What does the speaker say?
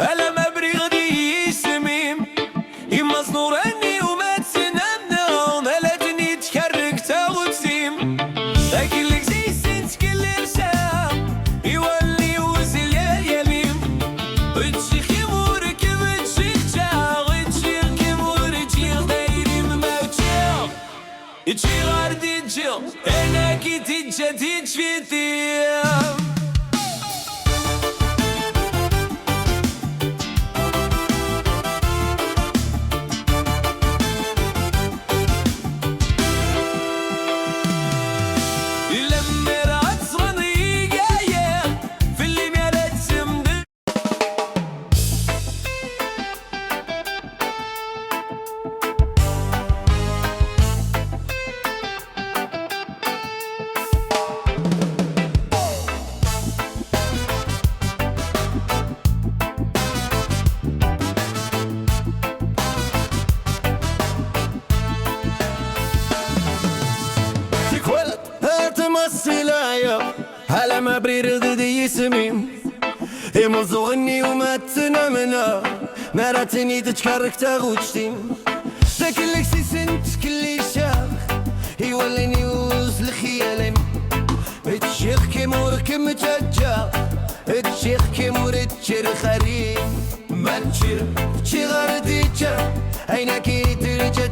ألا ما برغدي سميم إما صنوراني وما تسنمنا مالتني تكرك تاوتسيم لكن لك زي سنت كل رسام يولي وزل يا يميم وتشيخ يمورك بتشيخ وتشيخ يمورك تشيخ دايري مموتشيخ تشيخ عردي تشيخ أنا كي تتجا تتشفيتيم السلايا هلا ما برير ضدي سميم يمزغني وما تنامنا مراتني تتكرك تاغوتشتيم تاكلك سي سنت كلي شاخ يوليني وز الخيالم تشيخ كيمورك متجا تشيخ كيمور تشير خريم ما تشير تشي غردي تشا عينك ترجع